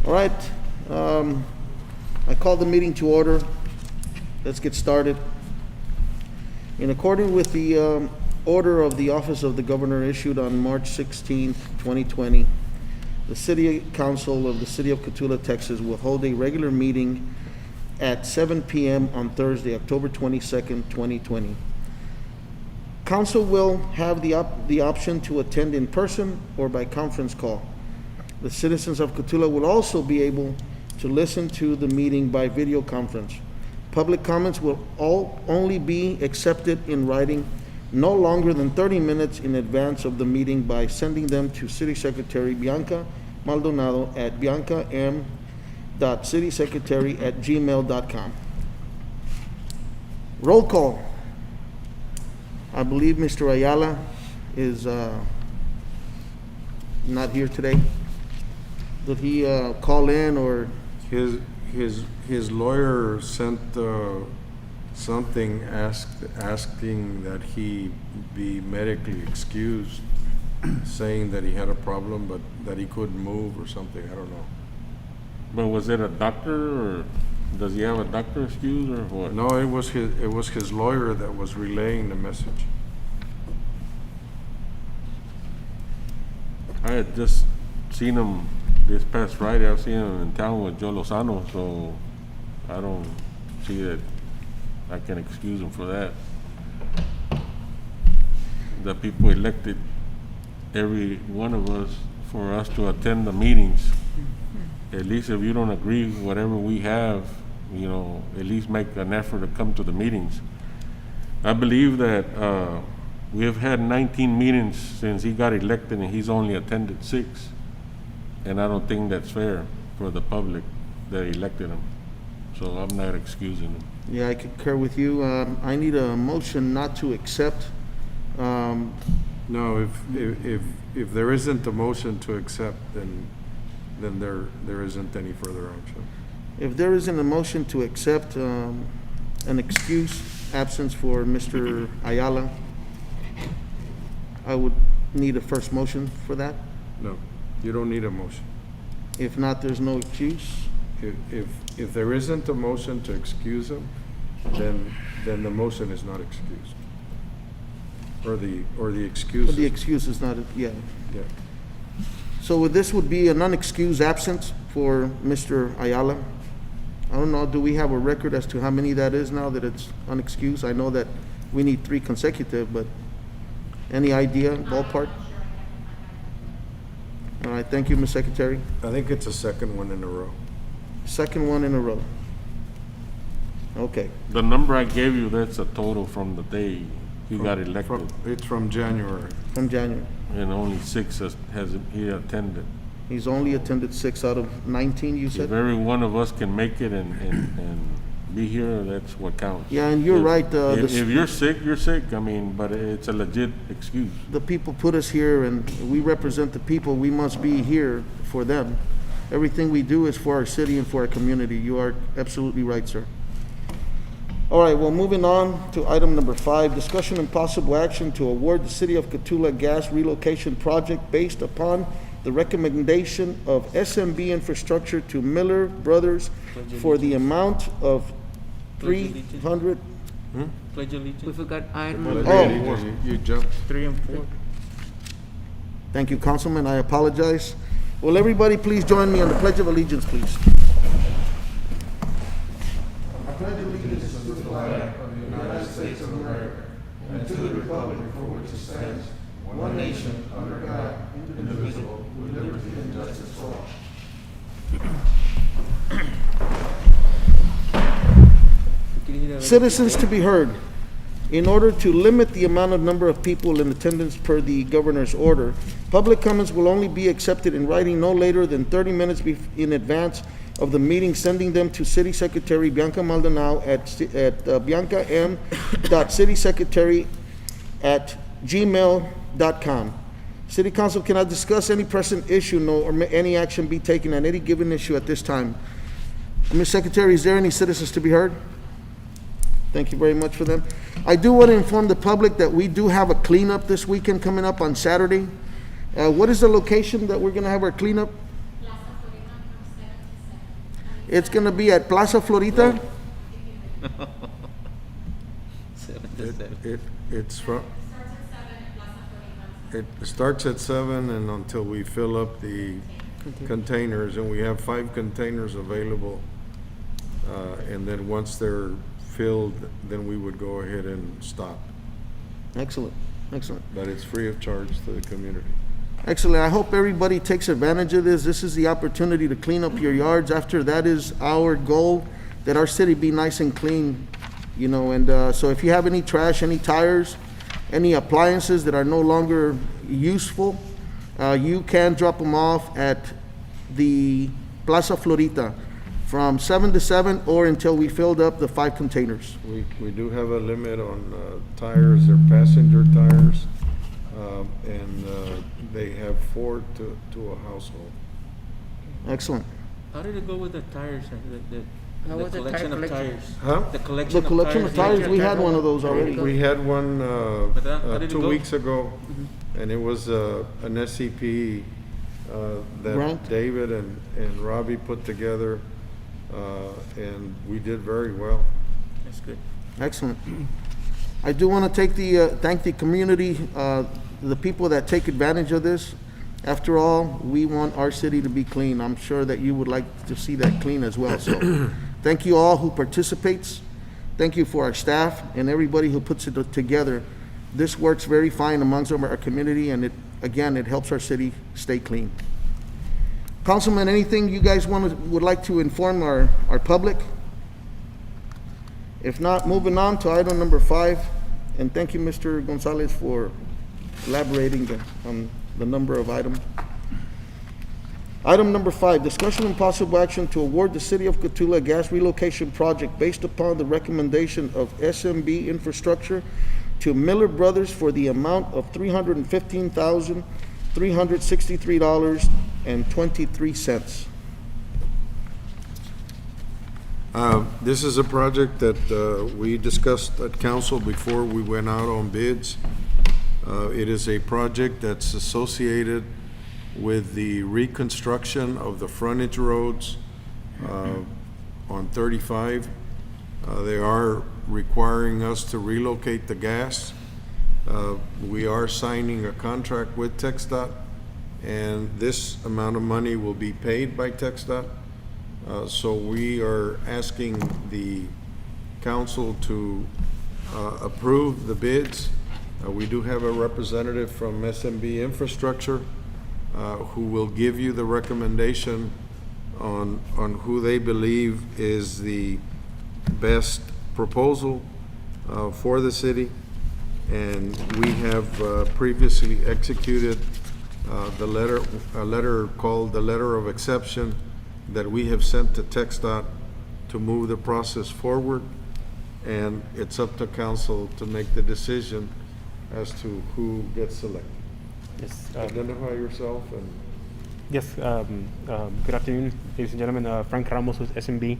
All right, I call the meeting to order. Let's get started. In accordance with the order of the Office of the Governor issued on March 16th, 2020, the City Council of the City of Cotulla, Texas will hold a regular meeting at 7 p.m. on Thursday, October 22nd, 2020. Council will have the option to attend in person or by conference call. The citizens of Cotulla will also be able to listen to the meeting by video conference. Public comments will only be accepted in writing no longer than 30 minutes in advance of the meeting by sending them to City Secretary Bianca Maldonado at bianca.m.citysecretary@gmail.com. Roll call. I believe Mr. Ayala is not here today. Did he call in or? His lawyer sent something asking that he be medically excused, saying that he had a problem, but that he couldn't move or something. I don't know. But was it a doctor, or does he have a doctor excuse, or what? No, it was his lawyer that was relaying the message. I had just seen him this past Friday. I've seen him in town with Joe Lozano, so I don't see that I can excuse him for that. The people elected every one of us for us to attend the meetings. At least if you don't agree with whatever we have, you know, at least make an effort to come to the meetings. I believe that we have had 19 meetings since he got elected, and he's only attended 6. And I don't think that's fair for the public that elected him. So I'm not excusing him. Yeah, I concur with you. I need a motion not to accept. No, if there isn't a motion to accept, then there isn't any further action. If there isn't a motion to accept an excuse absence for Mr. Ayala, I would need a first motion for that. No, you don't need a motion. If not, there's no excuse. If there isn't a motion to excuse him, then the motion is not excused. Or the excuse. But the excuse is not, yeah. Yeah. So this would be a non-excused absence for Mr. Ayala. I don't know, do we have a record as to how many that is now that it's unexcused? I know that we need 3 consecutive, but any idea, ballpark? All right, thank you, Ms. Secretary. I think it's the second one in a row. Second one in a row. Okay. The number I gave you, that's a total from the day he got elected. It's from January. From January. And only 6 has he attended. He's only attended 6 out of 19, you If said? every one of us can make it and be here, that's what counts. Yeah, and you're right. If you're sick, you're sick. I mean, but it's a legit excuse. The people put us here, and we represent the people. We must be here for them. Everything we do is for our city and for our community. You are absolutely right, sir. All right, well, moving on to item number 5, discussion and possible action to award the City of Cotulla gas relocation project based upon the recommendation of SMB Infrastructure to Miller Brothers for the amount of 300. Pledge allegiance. We forgot item Oh. number You jumped. 3 and 4. Thank you, Councilman. I apologize. Will everybody please join me on the Pledge of Allegiance, please? I pledge allegiance to the flag of the United States of America and to the republic for which it stands, one nation, under God, indivisible, with liberty and justice for all. Citizens to be heard. In order to limit the number of people in attendance per the governor's order, public comments will only be accepted in writing no later than 30 minutes in advance of the meeting, sending them to City Secretary Bianca Maldonado at bianca.m.citysecretary@gmail.com. City Council cannot discuss any present issue or any action be taken on any given issue at this time. Ms. Secretary, is there any citizens to be heard? Thank you very much for them. I do want to inform the public that we do have a cleanup this weekend coming up on Saturday. What is the location that we're going to have our cleanup? It's gonna be at Plaza Florita. 7 to 7. It's from, it starts at 7 and until we fill up the containers, and we have 5 containers available. And then once they're filled, then we would go ahead and stop. Excellent, excellent. But it's free of charge to the community. Excellent. I hope everybody takes advantage of this. This is the opportunity to clean up your yards. After that is our goal, that our city be nice and clean, you know, and so if you have any trash, any tires, any appliances that are no longer useful, you can drop them off at the Plaza Florita from 7 to 7 or until we filled up the 5 containers. We do have a limit on tires, they're passenger tires, and they have 4 to a household. Excellent. How did it go with the tires? How The was the tire collection of collection? tires? Huh? The collection The collection of tires, we had one of those already. We had one But how did it 2 go? weeks ago, and it was an SCP that Grant? David and Robbie put together, and we did very well. That's good. Excellent. I do want to thank the community, the people that take advantage of this. After all, we want our city to be clean. I'm sure that you would like to see that clean as well. So thank you all who participates. Thank you for our staff and everybody who puts it together. This works very fine amongst our community, and it helps our city stay clean. Councilman, anything you guys would like to inform our public? If not, moving on to item number 5, and thank you, Mr. Gonzalez, for elaborating on the number of items. Item number 5, discussion and possible action to award the City of Cotulla gas relocation project based upon the recommendation of SMB Infrastructure to Miller Brothers for the amount of $315,363.23. This is a project that we discussed at council before we went out on bids. It is a project that's associated with the reconstruction of the frontage roads on 35. They are requiring us to relocate the gas. We are signing a contract with TxDOT, and this amount of money will be paid by TxDOT. So we are asking the council to approve the bids. We do have a representative from SMB Infrastructure who will give you the recommendation on who they believe is the best proposal for the city. And we have previously executed a letter called the Letter of Exception that we have sent to TxDOT to move the process forward. And it's up to council to make the decision as to who gets selected. Yes. Identify yourself and. Yes. Good afternoon, ladies and gentlemen. Frank Ramos with SMB.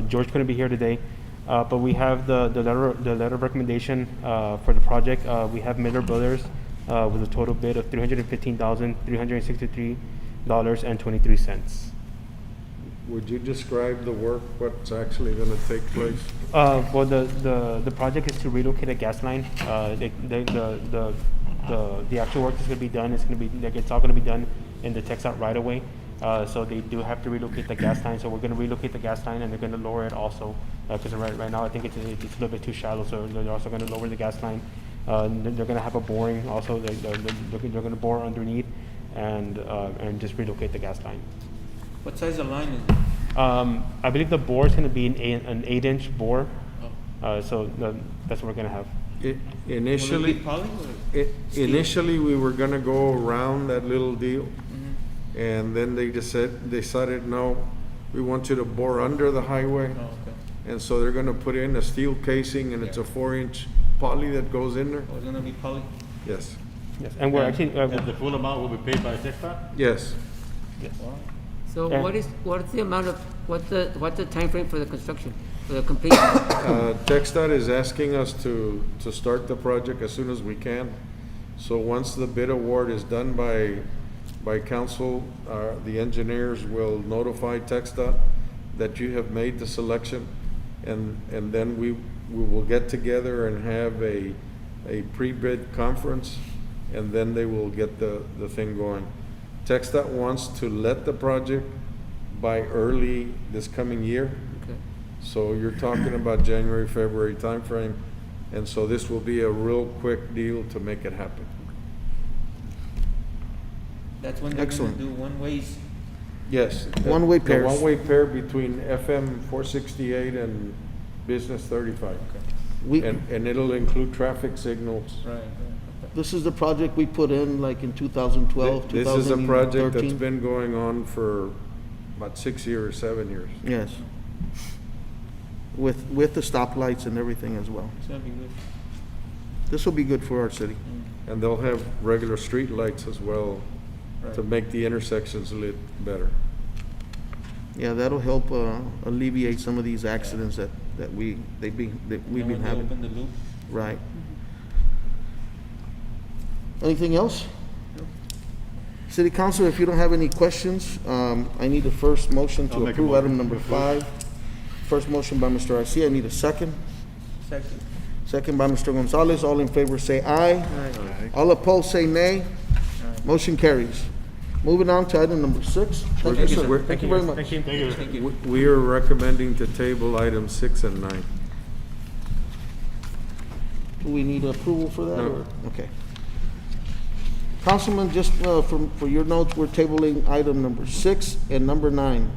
George couldn't be here today, but we have the letter of recommendation for the project. We have Miller Brothers with a total bid of $315,363.23. Would you describe the work, what's actually going to take place? Well, the project is to relocate a gas line. The actual work that's going to be done is going to be it's all going to be done in the TxDOT right away. So they do have to relocate the gas line. So we're going to relocate the gas line, and they're going to lower it also because right now I think it's a little bit too shallow. So they're also going to lower the gas line. They're going to have a boring also. They're going to bore underneath and just relocate the gas line. What size of line is it? I believe the bore is going to be an 8-inch bore. Oh. So that's what we're going to have. Will it be poly or steel? Initially, we were gonna go around that little deal, and then they decided, no, we want you to bore under the highway. Oh, okay. And so they're gonna put in a steel casing, and it's a 4-inch poly that goes in there. Oh, it's gonna be poly? Yes, Yes, and we're actually And the full amount will be paid by TxDOT? yes. Wow. So Yeah. what's the amount of, what's the time frame for the construction, for the completion? TxDOT is asking us to start the project as soon as we can. So once the bid award is done by council, the engineers will notify TxDOT, that you have made the selection, and then we will get together and have a pre-bid conference, and then they will get the thing going. TxDOT wants to let the project by early this coming year. Okay. So you're talking about January, February timeframe, and so this will be a real quick deal to make it happen. That's when they're gonna Excellent. do one ways. Yes. One-way the pairs. one-way pair between FM 468 and Business 35. We, And it'll include traffic signals. Right. this is the project we put in like in 2012, This is a project that's 2013. been going on for about 6 years, 7 years. Yes. With the stoplights and everything as well. It's gonna be good. This will be good for our city. And they'll have regular street lights as well to Right. make the intersections lit better. Yeah, that'll help alleviate some of these accidents that we've been And when they having. open the loop, Right. Anything else? City Council, if you don't have any questions, I need a first motion I'll to make a approve motion item to number approve. 5. First motion by Mr. Garcia, I need a second. second. Second by Mr. Gonzalez, all in favor say aye. All opposed say nay. Motion carries. Moving on to item number 6. Thank you, sir. Thank you very much. Thank you. Thank you. Thank you. We are recommending to table items 6 and 9. Do we need approval for that? No. or- Okay. Councilman, just for your notes, we're tabling item number 6 and number 9.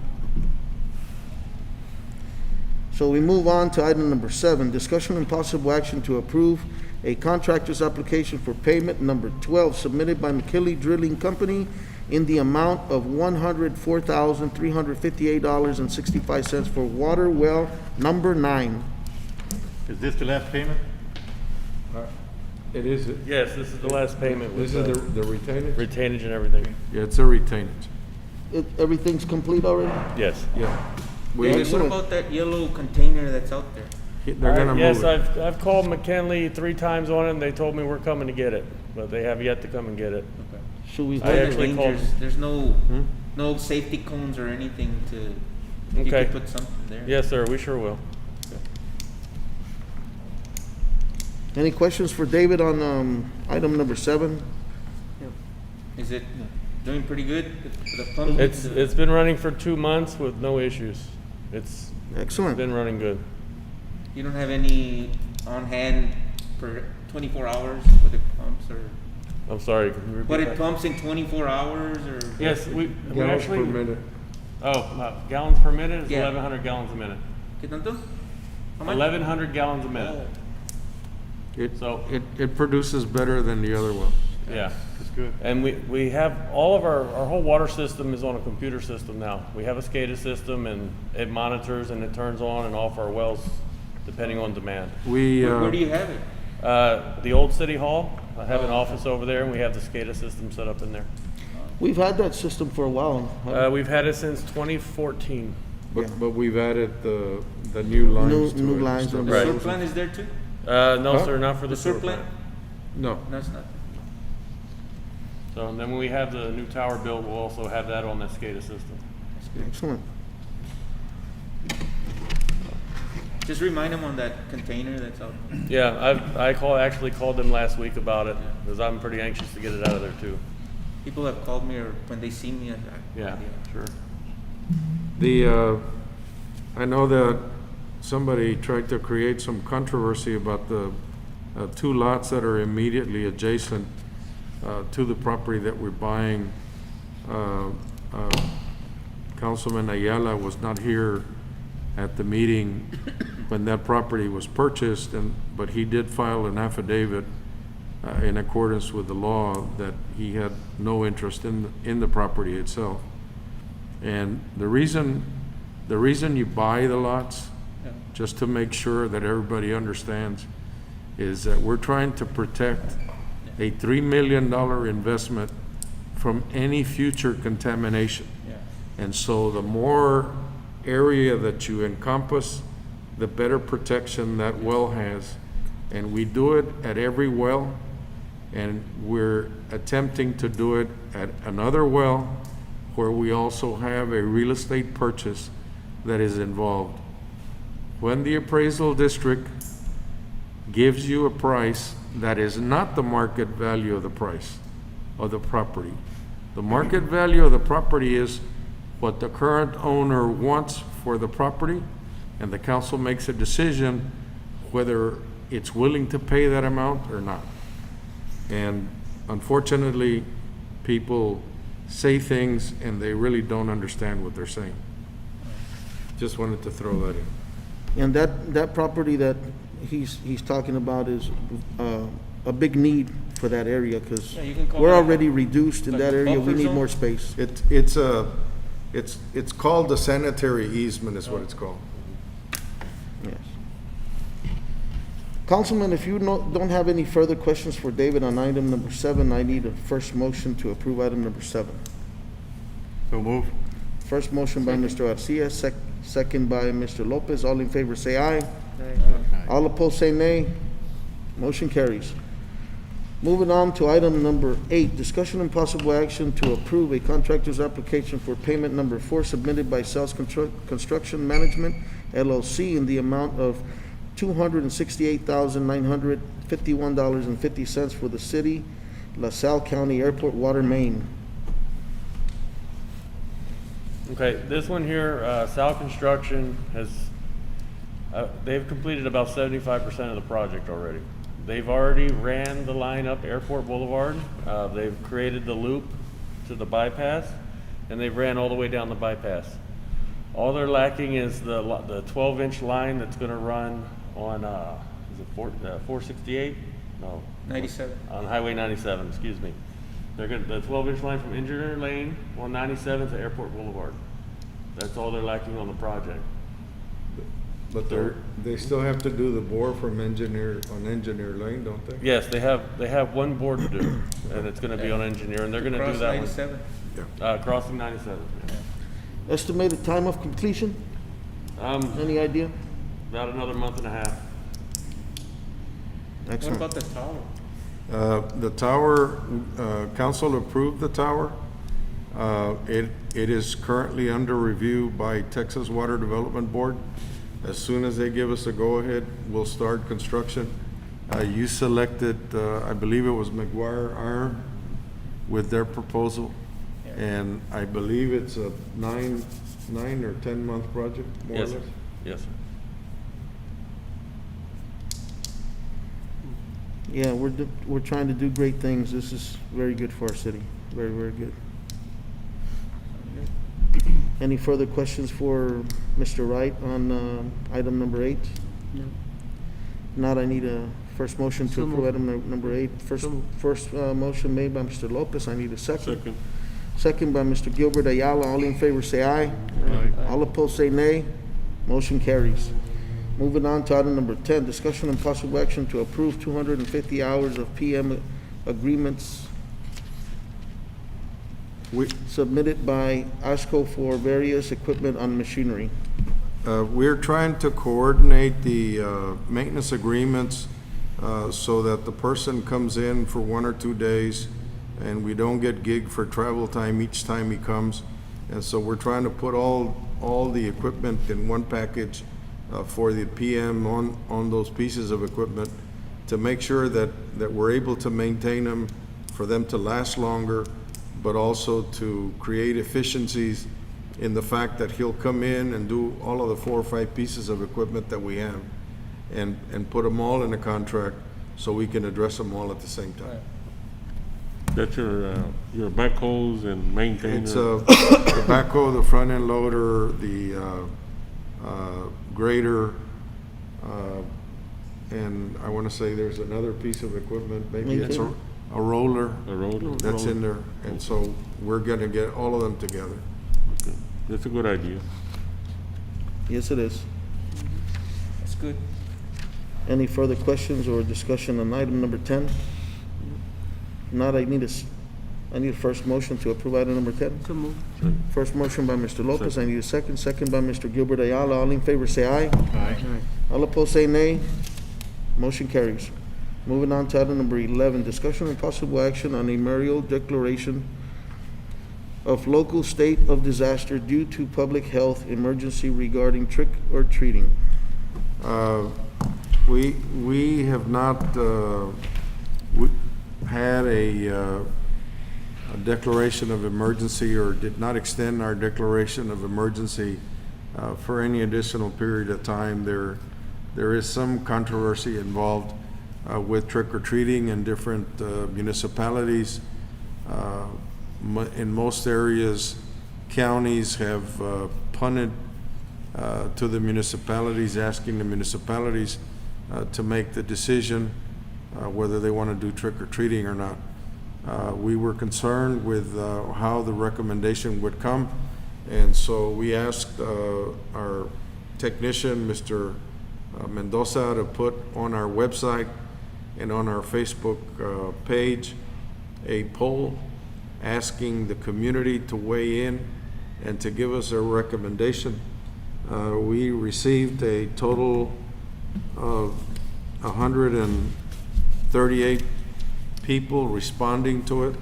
So we move on to item number 7, discussion and possible action to approve a contractor's application for payment number 12 submitted by McKinley Drilling Company in the amount of $104,358.65 for water well number 9. Is this the last payment? It is, Yes, this is the last payment this with is the retainage? retainage and everything. Yeah, it's a retainage. Everything's complete already? Yes. Yeah. We, Hey, what Excellent. about that yellow container that's out there? they're gonna move Yes, it. I've called McKinley 3 times on it, and they told me we're coming to get it, but they have yet to come and get it. Should we? I There's actually dangers. called- There's no, Hmm? no safety cones or anything to, if you Okay. could put something there. Yes, sir, we sure will. Any questions for David on item number 7? Is it doing pretty good? The pump? It's been running for 2 months with no issues. It's Excellent. been running good. You don't have any on hand for 24 hours with it pumps or? I'm sorry, can you repeat But it that? pumps in 24 hours or? Yes, we Gallons per actually, minute. gallons per minute is Yeah. 1,100 gallons a minute. ¿Qué tanto? How much? 1,100 gallons a minute. So- It produces better than the other one. Yeah. That's good. And we have, all of our whole water system is on a computer system now. We have a SCADA system, and it monitors and it turns on and off our wells depending on demand. We, Where do you have it? The old city hall, I have an office over there, and we have the SCADA system set up in there. We've had that system for a while. We've had it since 2014. but we've added the new lines to New it. lines Stuff. on The Right. sewer plant is there too? No, Huh? sir, not for the The sewer sewer plant. plant? No, No, it's not. So, and then when we have the new tower built, we'll also have that on that SCADA system. Excellent. Just remind them on that container that's out there. Yeah, actually called them last week about it, because I'm pretty anxious to get it out of there too. People have called me or when they see me, Yeah, sure. I know that somebody tried to create some controversy about the 2 lots that are immediately adjacent to the property that we're buying. Councilman Ayala was not here at the meeting when that property was purchased, but he did file an affidavit in accordance with the law that he had no interest in the property itself. And the reason you buy the lots, just to make sure that everybody understands, is that we're trying to protect a $3 million investment from any future contamination. And so the more area that you encompass, the better protection that well has. And we do it at every well, and we're attempting to do it at another well where we also have a real estate purchase that is involved. When the appraisal district gives you a price that is not the market value of the price of the property, the market value of the property is what the current owner wants for the property, and the council makes a decision whether it's willing to pay that amount or not. And unfortunately, people say things and they really don't understand what they're saying. Just wanted to throw that in. And that property that he's talking about is a big need for that area, because Yeah, you can call we're it a- already reduced in like that a area. We buffer need zone? more space. It's called the sanitary easement is what it's called. Yes. Councilman, if you don't have any further questions for David on item number 7, I need a first motion to approve item number 7. So move. First motion by Mr. Garcia, second by Mr. Lopez. All in favor say aye. All opposed say nay. Motion carries. Moving on to item number 8, discussion and possible action to approve a contractor's application for payment number 4 submitted by Sales Construction Management LLC in the amount of $268,951.50 for the city, LaSalle County Airport Water Main. Okay, this one here, Sal Construction has, they've completed about 75% of the project already. They've already ran the line up Airport Boulevard. They've created the loop to the bypass, and they've ran all the way down the bypass. All they're lacking is the 12-inch line that's gonna run on, is it 468? No. 97. On Highway 97, excuse me. They're gonna, the 12-inch line from Engineer Lane on 97 to Airport Boulevard. That's all they're lacking on the project. But they still have to do the bore from Engineer Lane, don't they? Yes, they have one board to do, and it's gonna be on Engineer, and they're gonna do Cross that 97. one. Crossing 97. Estimated time of completion? Any idea? About another month and a half. What Excellent. about the tower? The tower, council approved the tower. It is currently under review by Texas Water Development Board. As soon as they give us a go-ahead, we'll start construction. You selected, I believe it was McGuire Iron with their proposal. And I believe it's a 9 or 10-month project, more or Yes, sir. less. Yes, sir. Yeah, we're trying to do great things. This is very good for our city. Very, very good. Any further questions for Mr. Wright on item number 8? No. Not, I need a first motion to So approve moved. item number 8. First motion made by Mr. Lopez. I need a second. Second. Second by Mr. Gilbert Ayala. All in favor say aye. All opposed say nay. Motion carries. Moving on to item number 10, discussion and possible action to approve 250 hours of PM agreements submitted by ASCO for various equipment on machinery. We're trying to coordinate the maintenance agreements so that the person comes in for 1 or 2 days and we don't get gig for travel time each time he comes. And so we're trying to put all the equipment in one package for the PM on those pieces of equipment to make sure that we're able to maintain them, for them to last longer, but also to create efficiencies in the fact that he'll come in and do all of the 4 or 5 pieces of equipment that we have and put them all in a contract so we can address them all at the same time. That's your backhoes and maintainers. It's the backhoe, the front end loader, the grader, and I want to say there's another piece of equipment, maybe it's a roller A road. that's in there. And so we're going to get all of them together. Okay. That's a good idea. Yes, it is. That's good. Any further questions or discussion on item number 10? Not, I need a first motion to approve item number 10. So moved. First motion by Mr. Lopez, I need a second. Second by Mr. Gilbert Ayala. All in favor say aye. Aye. All opposed say nay. Motion carries. Moving on to item number 11, discussion and possible action on a memorial declaration of local state of disaster due to public health emergency regarding trick or treating. We have not we had a declaration of emergency, or did not extend our declaration of emergency for any additional period of time. There is some controversy involved with trick or treating in different municipalities. In most areas, counties have punted to the municipalities, asking the municipalities to make the decision whether they want to do trick or treating or not. We were concerned with how the recommendation would come, and so we asked our technician, Mr. Mendoza, to put on our website and on our Facebook page a poll asking the community to weigh in and to give us a recommendation. We received a total of 138 people responding to it.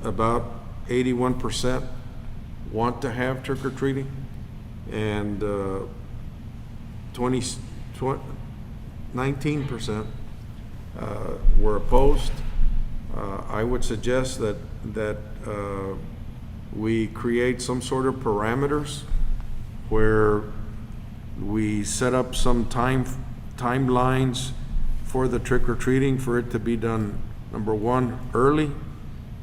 About 81% want to have trick or treating, and 19% were opposed. I would suggest that we create some sort of parameters where we set up some timelines for the trick or treating, for it to be done, number one, early,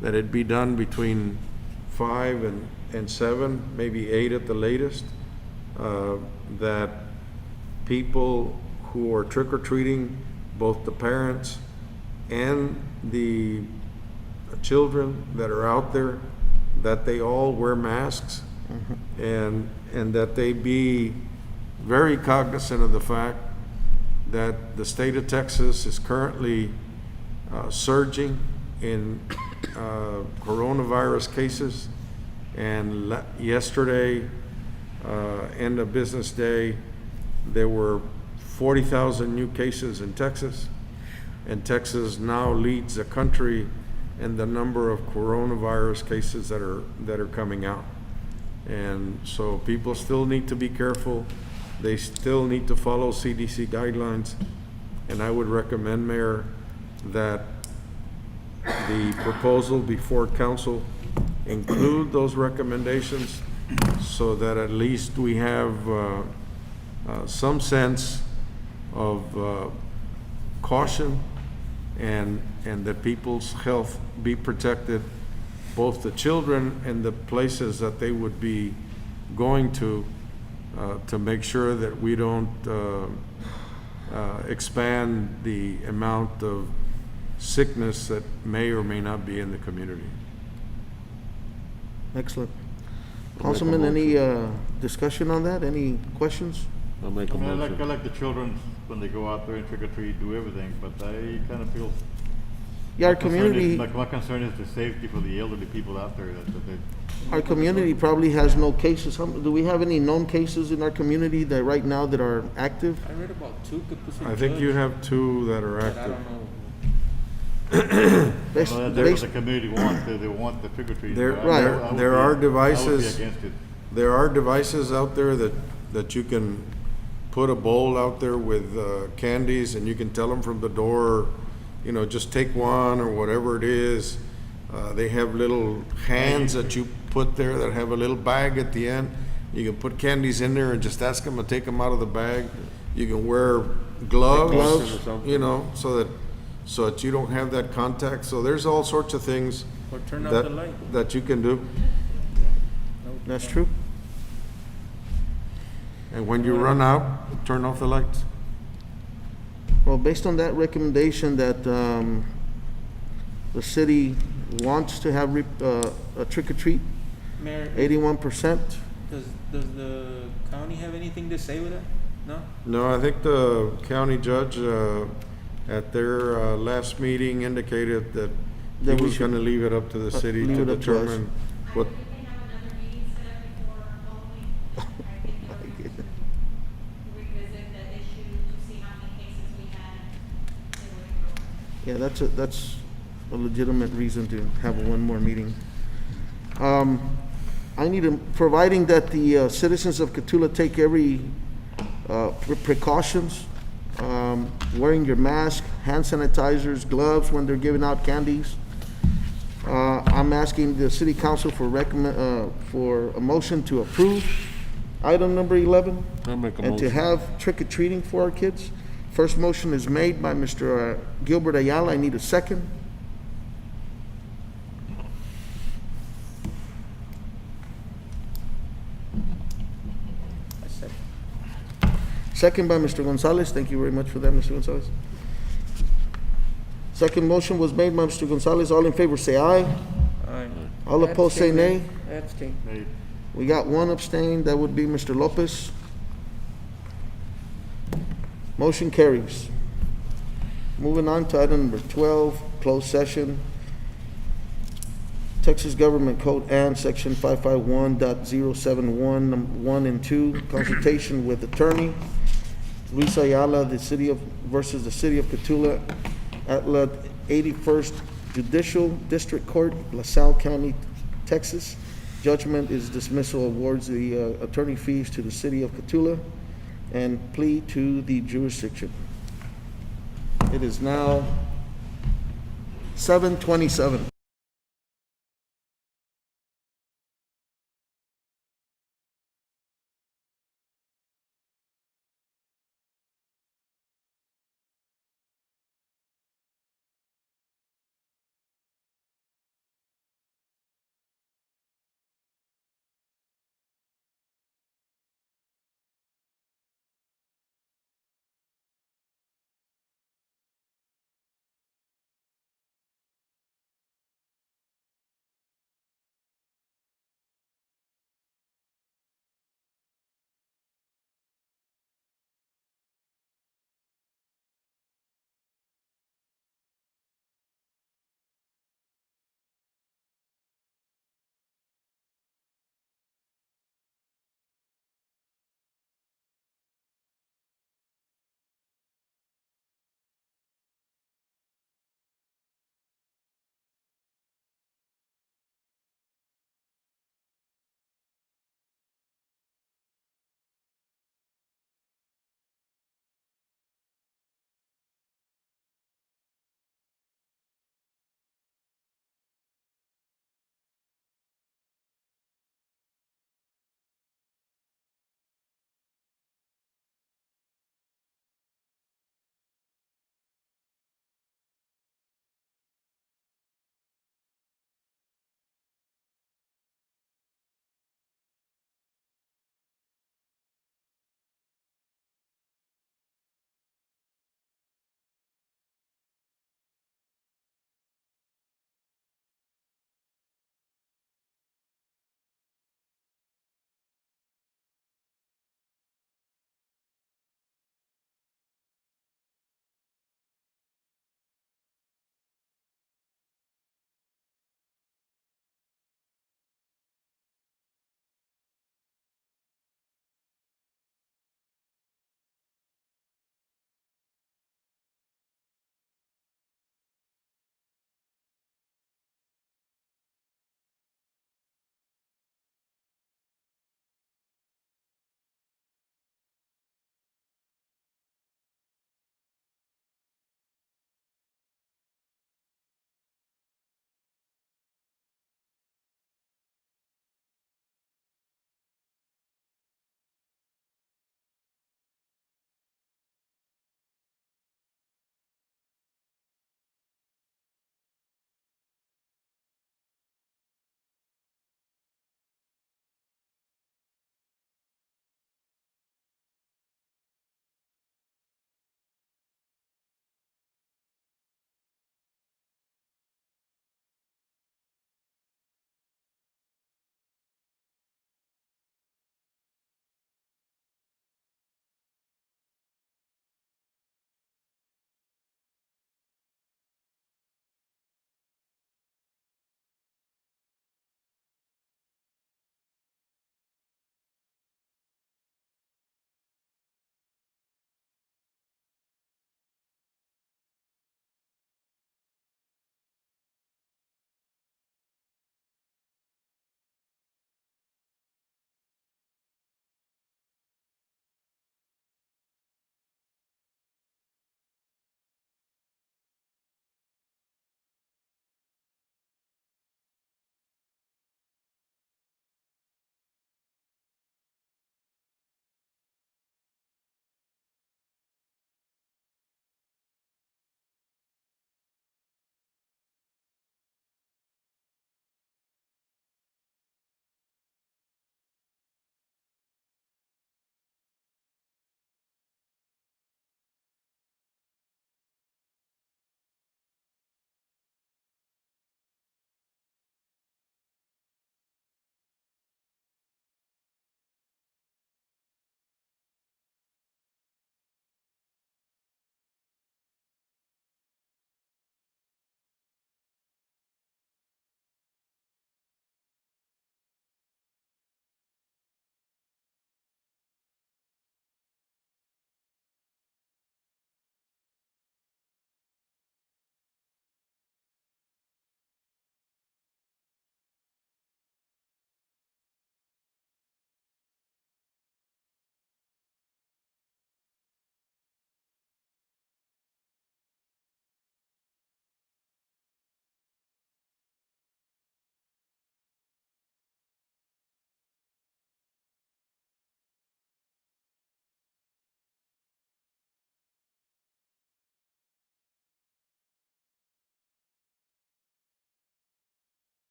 that it be done between 5 and 7, maybe 8 at the latest, that people who are trick or treating, both the parents and the children that are out there, that they all wear masks, and that they be very cognizant of the fact that the state of Texas is currently surging in coronavirus cases. And yesterday, end of business day, there were 40,000 new cases in Texas. And Texas now leads the country in the number of coronavirus cases that are coming out. And so people still need to be careful. They still need to follow CDC guidelines. And I would recommend, Mayor, that the proposal before council include those recommendations, so that at least we have some sense of caution, and that people's health be protected, both the children and the places that they would be going to make sure that we don't expand the amount of sickness that may or may not be in the community. Excellent. Councilman, any discussion on that? Any questions? I'll make a I motion. like the children when they go out there and trick or treat, do everything, but I kind of feel. Yeah, our my concern is- community, My concern is the safety for the elderly people out there, that they. our community probably has no cases. Do we have any known cases in our community that right now that are active? I read about 2 que puso el I think you judge, have 2 that are but I active. don't know. Based- That's what based- the community wants, they want the trick or treating. There- but Right. I would there be- are I would be devices- against it. There are devices out there that you can put a bowl out there with candies, and you can tell them from the door, just take one or whatever it is. They have little hands that you put there that have a little bag at the end. You can put candies in there and just ask them to take them out of the bag. You can wear gloves, Gloves. or something. so that you don't have that contact. So there's all sorts of things Or turn off the light. that you can do. That's true. And when you run out, turn off the lights. Well, based on that recommendation that the city wants to have a trick or treat, Mayor, 81%. does the county have anything to say with that? No? No, I think the county judge at their last meeting indicated that he That we was should- going to leave it up to the city leave to it up to us. determine what. I think they have another meeting set up before Halloween. I think they're going to revisit the issue to see how many cases we had. They would go. Yeah, that's a legitimate reason to have one more meeting. I need to, providing that the citizens of Cotulla take every precautions, wearing your mask, hand sanitizers, gloves when they're giving out candies. I'm asking the city council for a motion to approve item number 11. I'll make a And to motion. have trick or treating for our kids. First motion is made by Mr. Gilbert Ayala. I need a second. I said, Second by Mr. Gonzalez. Thank you very much for that, Mr. Gonzalez. Second motion was made by Mr. Gonzalez. All in favor say aye. aye. All opposed say nay. I abstain. Hey, We got one abstain. That would be Mr. Lopez. Motion carries. Moving on to item number 12, closed session. Texas Government Code and Section 551.071, number 1 and 2, consultation with attorney. Luis Ayala, versus the City of Cotulla, at La 81st Judicial District Court, LaSalle County, Texas. Judgment is dismissal, awards the attorney fees to the City of Cotulla and plea to the jurisdiction. It is now 7:27.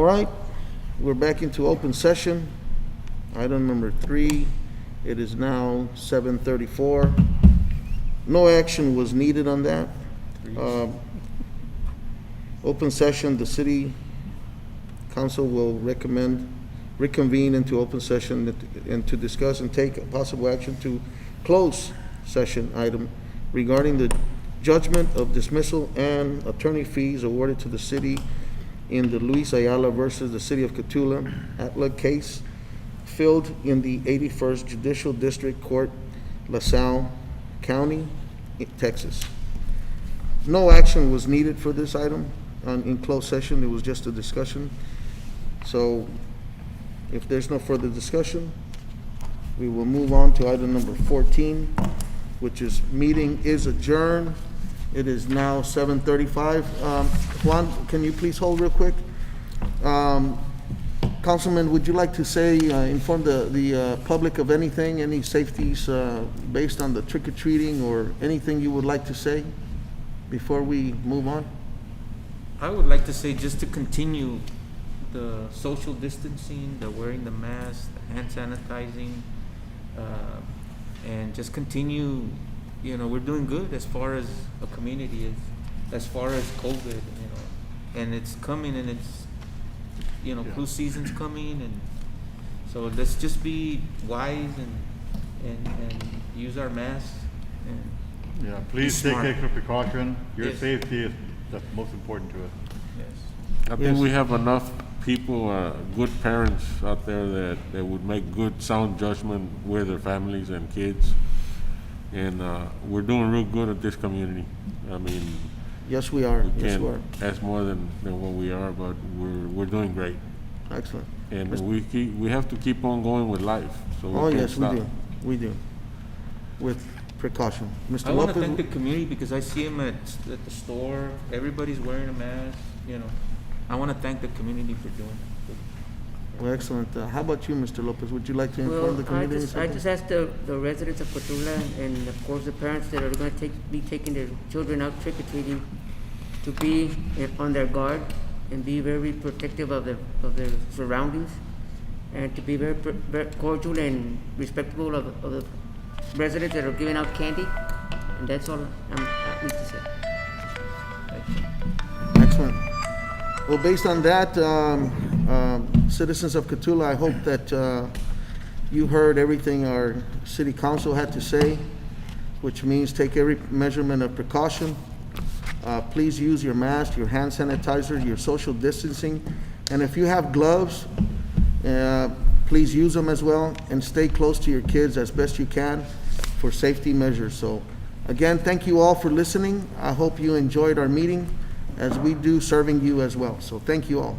All right, we're back into open session. Item number 3, it is now 7:34. No action was needed on that. Open session, the city council will reconvene into open session and to discuss and take possible action to close session item regarding the judgment of dismissal and attorney fees awarded to the city in the Luis Ayala versus the City of Cotulla Atla case filed in the 81st Judicial District Court, LaSalle County, Texas. No action was needed for this item in closed session. It was just a discussion. So if there's no further discussion, we will move on to item number 14, which is meeting is adjourned. It is now 7:35. Juan, can you please hold real quick? Councilman, would you like to say, inform the public of anything, any safeties based on the trick-or-treating or anything you would like to say before we move on? I would like to say just to continue the social distancing, the wearing the mask, the hand sanitizing, and just continue. You know, we're doing good as far as a community is, as far as COVID, you know, and it's coming, and it's, you know, flu season's coming, and so let's just be wise and use our masks. And Yeah, please Be take smart. extra precaution. Your Yes. safety is the most important to us. yes, I think Yes. we have enough people, good parents out there that would make good, sound judgment with their families and kids. And we're doing real good at this community. I mean, Yes, we are. we Yes, we are. can't ask more than what we are, but we're doing great. Excellent. And we have to keep on going with life, so we Oh, can't yes, we stop. do. We do. With precaution. Mr. I want to Lopez? thank the community because I see them at the store. Everybody's wearing a mask. You know, I want to thank the community for doing it. Well, excellent. How about you, Mr. Lopez? Would you like to Well, inform the I community? just asked the residents of Cotulla and of course the parents that are gonna be taking their children out trick-or-treating to be on their guard and be very protective of their surroundings and to be very cordial and respectful of the residents that are giving out candy. And that's all I need to say. Excellent. Well, based on that, citizens of Cotulla, I hope that you heard everything our city council had to say, which means take every measurement of precaution. Please use your mask, your hand sanitizer, your social distancing, and if you have gloves, please use them as well, and stay close to your kids as best you can for safety measures. So, again, thank you all for listening. I hope you enjoyed our meeting, as we do serving you as well. So, thank you all.